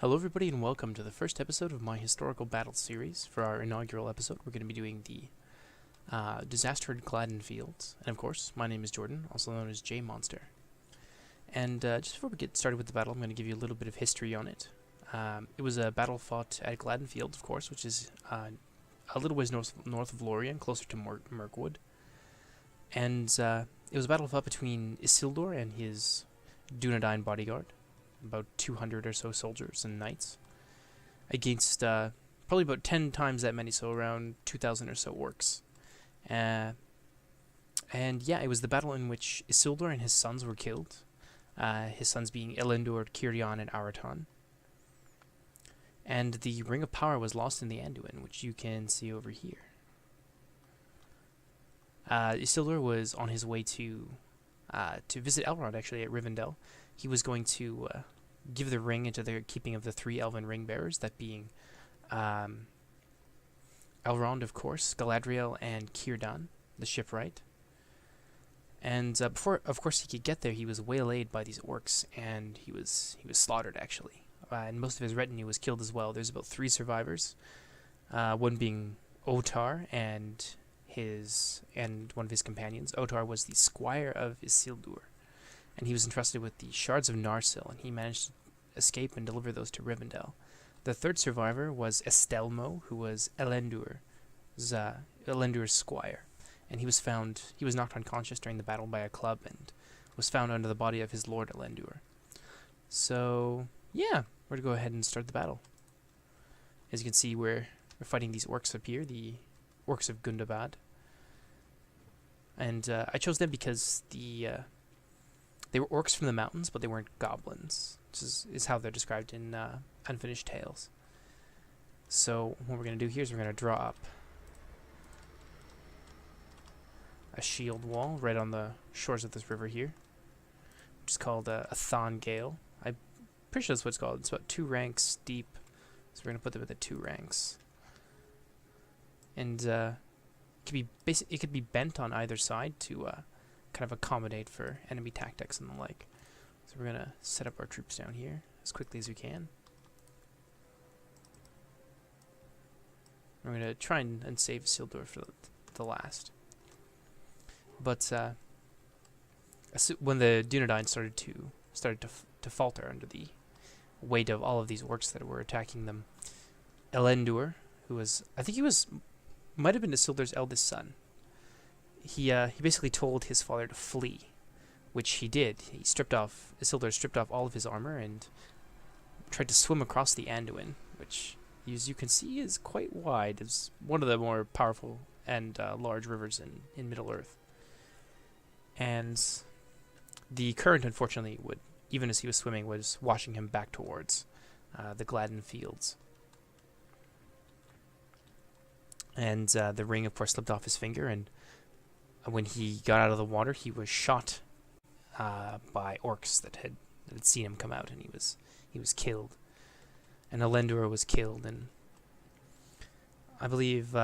Hello everybody and welcome to the first episode of my historical battle series. For our inaugural episode, we're going to be doing the disastered Gladden fields. And of course, my name is Jordan, also known as J Monster. And just before we get started with the battle, I'm going to give you a little bit of history on it. It was a battle fought at Gladden Field, of course, which is a little ways north of Lorien, closer to Mirkwood. And it was a battle fought between Isildur and his Dunedain bodyguard, about 200 or so soldiers and knights, against probably about 10 times that many, so around 2,000 or so orcs. And yeah, it was the battle in which Isildur and his sons were killed, his sons being Elendur, Cirion, and Araton. And the Ring of Power was lost in the Anduin, which you can see over here. Isildur was on his way to visit Elrond, actually, at Rivendell. He was going to give the ring into the keeping of the three elven ring bearers, that being Elrond, of course, Galadriel, and Círdan, the shipwright. And before, of course, he could get there, he was waylaid by these orcs, and he was slaughtered, actually. And most of his retinue was killed as well. There's about 3 survivors, one being Otar and one of his companions. Otar was the squire of Isildur, and he was entrusted with the shards of Narsil, and he managed to escape and deliver those to Rivendell. The 3rd survivor was Estelmo, who was Elendur's squire, and he was knocked unconscious during the battle by a club and was found under the body of his lord Elendur. So, yeah, we're going to go ahead and start the battle. As you can see, we're fighting these orcs up here, the orcs of Gundabad. And I chose them because they were orcs from the mountains, but they weren't goblins, which is how they're described in Unfinished Tales. So what we're going to do here is we're going to draw up a shield wall right on the shores of this river here, which is called a Thon Gale. I'm pretty sure that's what it's called. It's about 2 ranks deep, so we're going to put them at the 2 ranks. And it could be bent on either side to kind of accommodate for enemy tactics and the like. So we're going to set up our troops down here as quickly as we can. We're going to try and save Isildur for the last. But when the Dunedain started to falter under the weight of all of these orcs that were attacking them, Elendur, might have been Isildur's eldest son. He basically told his father to flee, which he did. Isildur stripped off all of his armor and tried to swim across the Anduin, which, as you can see, is quite wide. It's one of the more powerful and large rivers in Middle-earth. And the current, unfortunately, even as he was swimming, was washing him back towards the Gladden fields. And the ring, of course, slipped off his finger, and when he got out of the water, he was shot by orcs that had seen him come out, and he was killed. And Elendur was killed, and I believe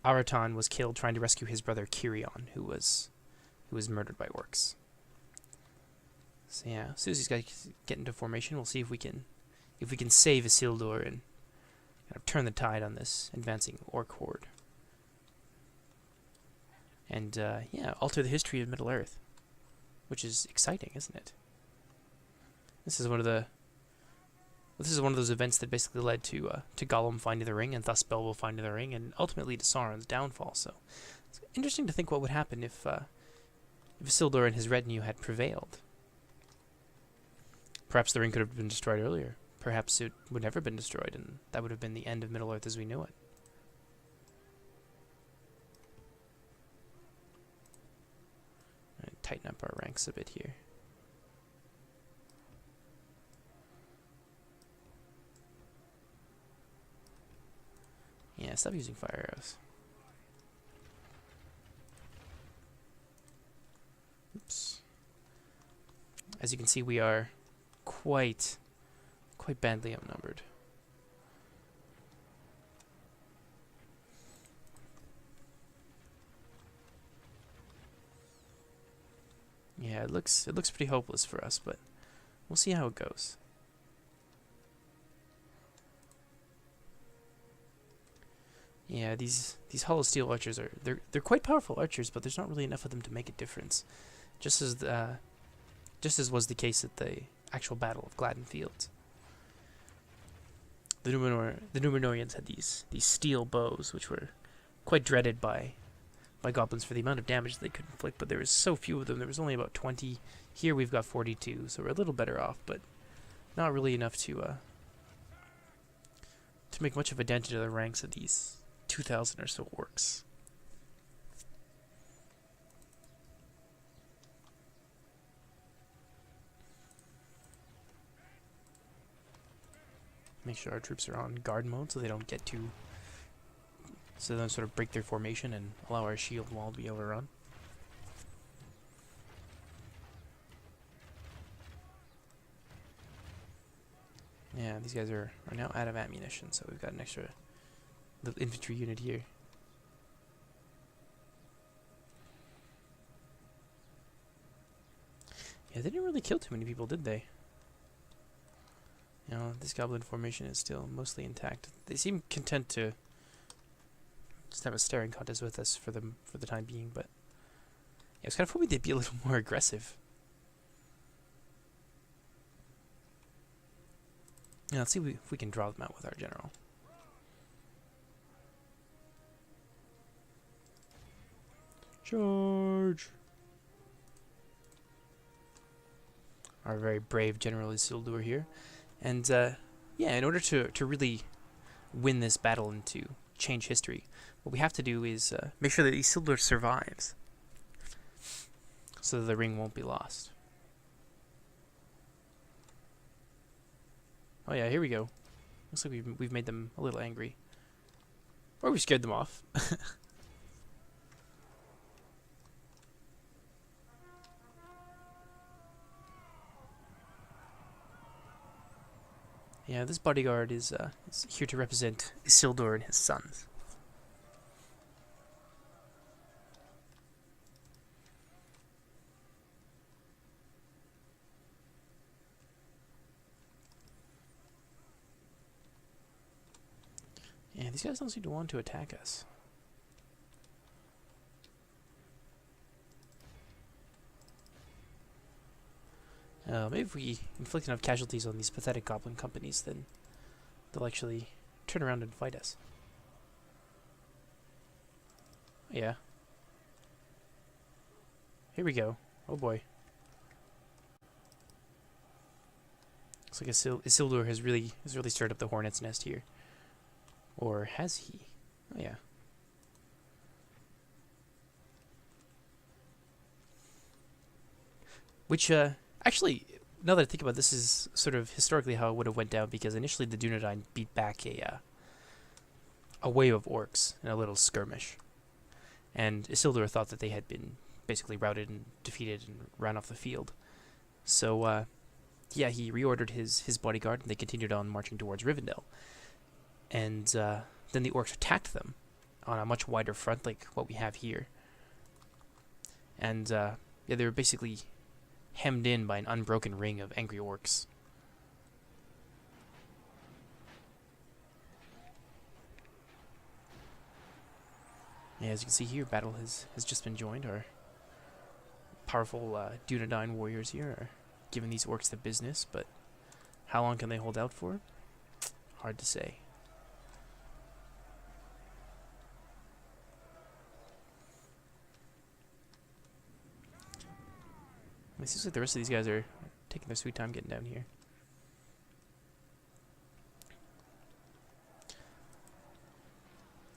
Araton was killed trying to rescue his brother Cirion, who was murdered by orcs. So yeah, as soon as these guys get into formation, we'll see if we can save Isildur and kind of turn the tide on this advancing orc horde. And yeah, alter the history of Middle-earth, which is exciting, isn't it? This is one of those events that basically led to Gollum finding the ring, and thus Beowulf finding the ring, and ultimately to Sauron's downfall. So it's interesting to think what would happen if Isildur and his retinue had prevailed. Perhaps the ring could have been destroyed earlier. Perhaps it would never have been destroyed, and that would have been the end of Middle-earth as we knew it. Tighten up our ranks a bit here. Yeah, stop using fire arrows. Oops. As you can see, we are quite badly outnumbered. Yeah, it looks pretty hopeless for us, but we'll see how it goes. Yeah, these hollow steel archers are they're quite powerful archers, but there's not really enough of them to make a difference. Just as was the case at the actual Battle of Gladden Fields. The Numenorians had these steel bows, which were quite dreaded by goblins for the amount of damage they could inflict, but there was so few of them. There was only about 20. Here we've got 42, so we're a little better off, but not really enough to make much of a dent into the ranks of these 2,000 or so orcs. Make sure our troops are on guard mode so they don't get too... so they don't sort of break their formation and allow our shield wall to be overrun. Yeah, these guys are now out of ammunition, so we've got an extra little infantry unit here. Yeah, they didn't really kill too many people, did they? You know, this goblin formation is still mostly intact. They seem content to just have a staring contest with us for the time being, but yeah, I was kind of hoping they'd be a little more aggressive. Yeah, let's see if we can draw them out with our general. Charge! Our very brave General Isildur here. And, yeah, in order to really win this battle and to change history, what we have to do is make sure that Isildur survives, so that the ring won't be lost. Oh yeah, here we go. Looks like we've made them a little angry. Or we scared them off. Yeah, this bodyguard is here to represent Isildur and his sons. Yeah, these guys don't seem to want to attack us. Maybe if we inflict enough casualties on these pathetic goblin companies, then they'll actually turn around and fight us. Oh, yeah. Here we go. Oh boy. Looks like Isildur has really stirred up the hornet's nest here. Or has he? Oh yeah. Which, actually, now that I think about this, is sort of historically how it would have went down, because initially the Dunedain beat back a wave of orcs in a little skirmish. And Isildur thought that they had been basically routed and defeated and ran off the field. So, yeah, he reordered his bodyguard, and they continued on marching towards Rivendell. And then the orcs attacked them on a much wider front, like what we have here. And, yeah, they were basically hemmed in by an unbroken ring of angry orcs. Yeah, as you can see here, battle has just been joined. Our powerful Dunedain warriors here are giving these orcs the business, but how long can they hold out for? Hard to say. It seems like the rest of these guys are taking their sweet time getting down here.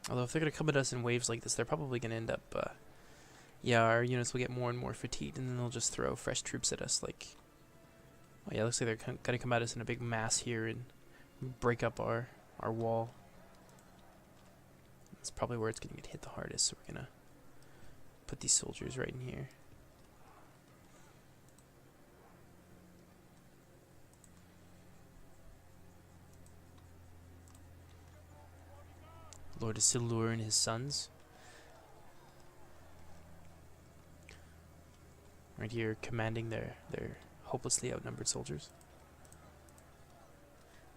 Although if they're going to come at us in waves like this, they're probably going to end up... yeah, our units will get more and more fatigued, and then they'll just throw fresh troops at us. Like, oh yeah, looks like they're going to come at us in a big mass here and break up our wall. That's probably where it's going to get hit the hardest, so we're going to put these soldiers right in here. Lord Isildur and his sons. Right here, commanding their hopelessly outnumbered soldiers.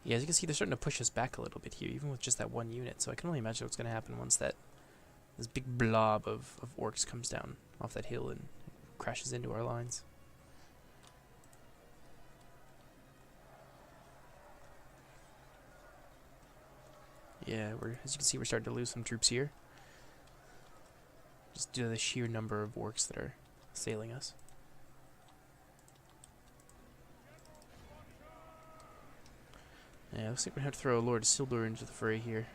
Yeah, as you can see, they're starting to push us back a little bit here, even with just that one unit. So I can only imagine what's going to happen once this big blob of orcs comes down off that hill and crashes into our lines. Yeah, as you can see, we're starting to lose some troops here. Just due to the sheer number of orcs that are assailing us. Yeah, looks like we're going to have to throw Lord Isildur into the fray here.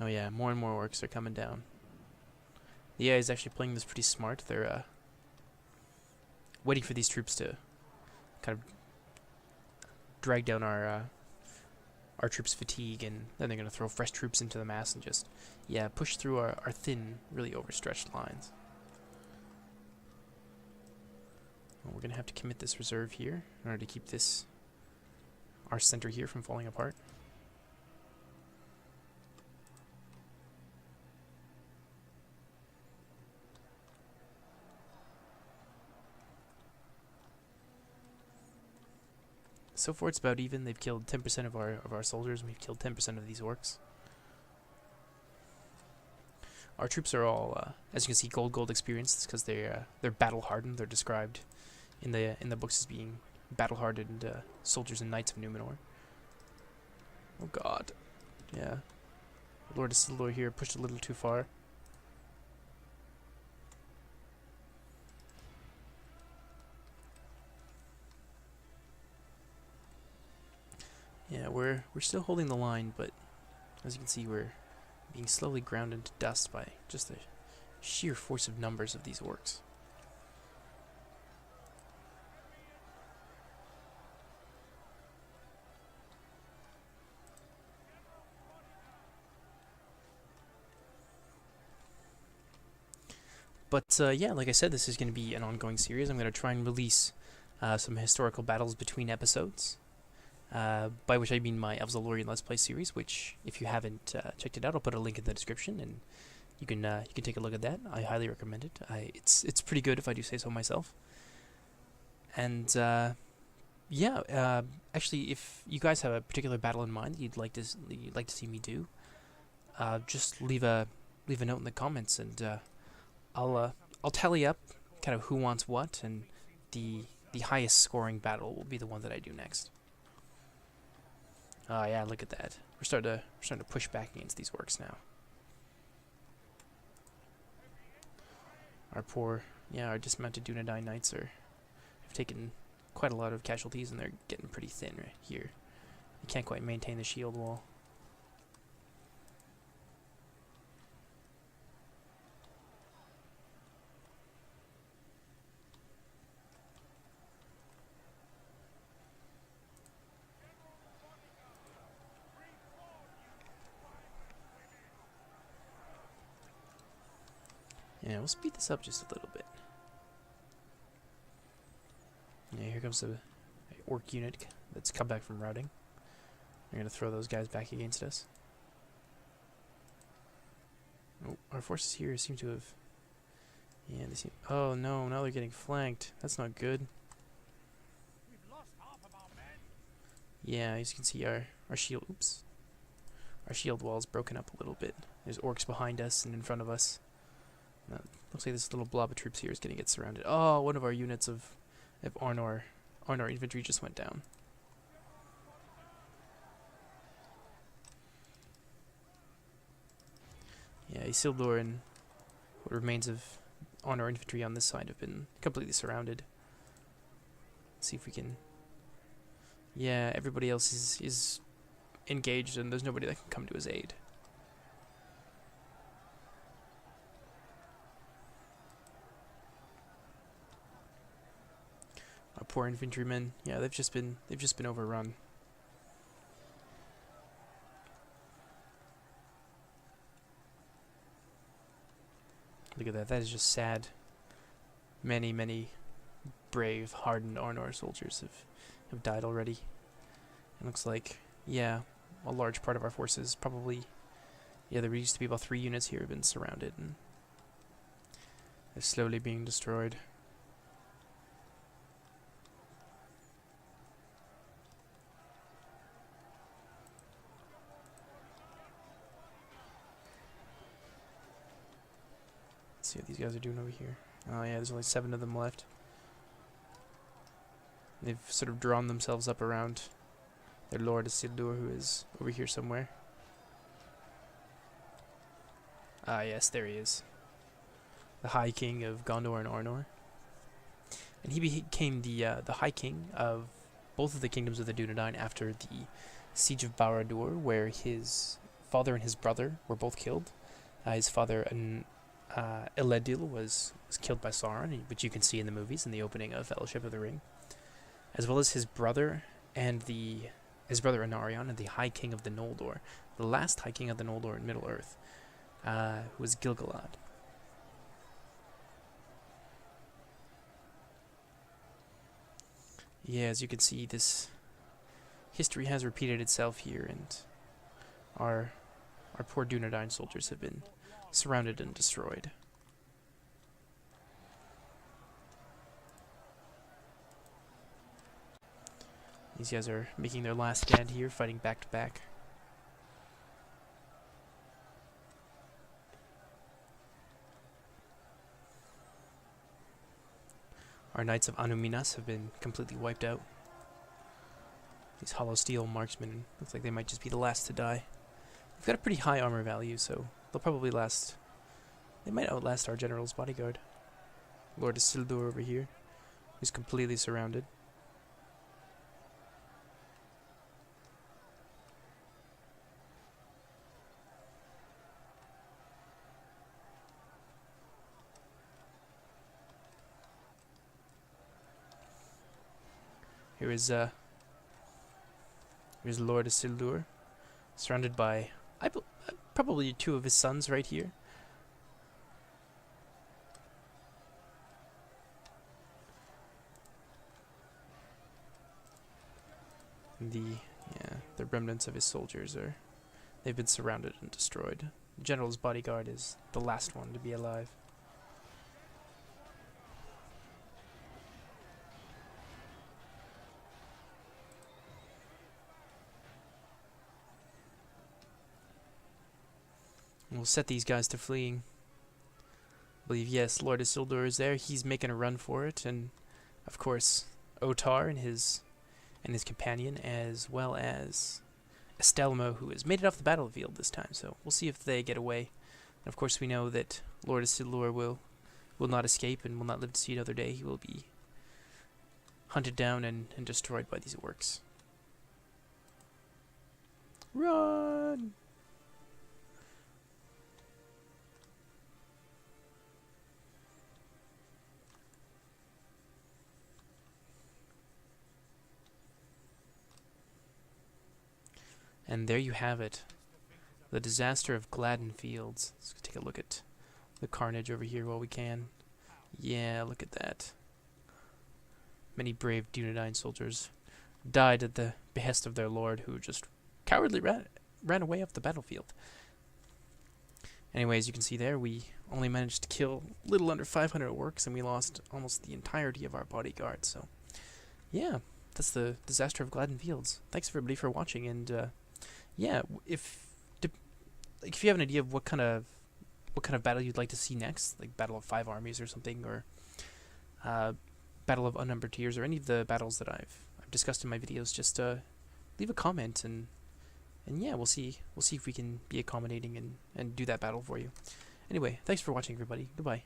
Oh yeah, more and more orcs are coming down. The AI is actually playing this pretty smart. They're waiting for these troops to kind of drag down our troops' fatigue, and then they're going to throw fresh troops into the mass and just, yeah, push through our thin, really overstretched lines. Well, we're going to have to commit this reserve here in order to keep our center here from falling apart. So far it's about even. They've killed 10% of our soldiers, and we've killed 10% of these orcs. Our troops are all, as you can see, gold experience, because they're battle hardened. They're described in the books as being battle hardened soldiers and knights of Numenor. Oh God, yeah. Lord Isildur here pushed a little too far. Yeah, we're still holding the line, but as you can see, we're being slowly ground into dust by just the sheer force of numbers of these orcs. But yeah, like I said, this is going to be an ongoing series. I'm going to try and release some historical battles between episodes. By which I mean my Elves of Lorien Let's Play series, which, if you haven't checked it out, I'll put a link in the description, and you can take a look at that. I highly recommend it. It's pretty good, if I do say so myself. And yeah, actually, if you guys have a particular battle in mind that you'd like to see me do, just leave a note in the comments, and I'll tally up kind of who wants what, and the highest scoring battle will be the one that I do next. Oh yeah, look at that. We're starting to push back against these orcs now. Our dismounted Dunedain knights have taken quite a lot of casualties, and they're getting pretty thin right here. They can't quite maintain the shield wall. Yeah, we'll speed this up just a little bit. Yeah, here comes the orc unit that's come back from routing. They're going to throw those guys back against us. Oh, our forces here seem to have... Yeah, they seem... Oh no, now they're getting flanked. That's not good. Yeah, as you can see, our shield... Oops. Our shield wall's broken up a little bit. There's orcs behind us and in front of us. Looks like this little blob of troops here is going to get surrounded. Oh, one of our units of Arnor infantry just went down. Yeah, Isildur and what remains of Arnor infantry on this side have been completely surrounded. Let's see if we can... Yeah, everybody else is engaged, and there's nobody that can come to his aid. Our poor infantrymen, yeah, they've just been overrun. Look at that. That is just sad. Many brave, hardened Arnor soldiers have died already. It looks like, yeah, a large part of our forces probably, yeah, there used to be about 3 units here have been surrounded, and they're slowly being destroyed. Let's see what these guys are doing over here. Oh yeah, there's only 7 of them left. They've sort of drawn themselves up around their Lord Isildur, who is over here somewhere. Ah yes, there he is. The High King of Gondor and Arnor. And he became the High King of both of the kingdoms of the Dunedain after the Siege of Barad-dûr, where his father and his brother were both killed. His father, Eledil, was killed by Sauron, which you can see in the movies in the opening of Fellowship of the Ring, as well as his brother and his brother Anarion and the High King of the Noldor, the last High King of the Noldor in Middle Earth, who was Gil-galad. Yeah, as you can see, this history has repeated itself here, and our poor Dunedain soldiers have been surrounded and destroyed. These guys are making their last stand here, fighting back to back. Our Knights of Anuminas have been completely wiped out. These hollow steel marksmen, looks like they might just be the last to die. They've got a pretty high armor value, so they'll probably last. They might outlast our general's bodyguard. Lord Isildur over here, who's completely surrounded. Here's Lord Isildur, surrounded by probably 2 of his sons right here. And the remnants of his soldiers they've been surrounded and destroyed. The general's bodyguard is the last one to be alive. We'll set these guys to fleeing. I believe, yes, Lord Isildur is there. He's making a run for it, and of course, Otar and his companion, as well as Estelmo, who has made it off the battlefield this time. So we'll see if they get away. And of course, we know that Lord Isildur will not escape and will not live to see another day. He will be hunted down and destroyed by these orcs. Run! And there you have it. The disaster of Gladden Fields. Let's take a look at the carnage over here while we can. Yeah, look at that. Many brave Dunedain soldiers died at the behest of their lord, who just cowardly ran away off the battlefield. Anyways, you can see there, we only managed to kill a little under 500 orcs, and we lost almost the entirety of our bodyguard. So, yeah, that's the disaster of Gladden Fields. Thanks everybody for watching, and yeah, if you have an idea of what kind of battle you'd like to see next, like Battle of 5 Armies or something, or Battle of Unnumbered Tears, or any of the battles that I've discussed in my videos, just leave a comment, and yeah, we'll see if we can be accommodating and do that battle for you. Anyway, thanks for watching, everybody. Goodbye.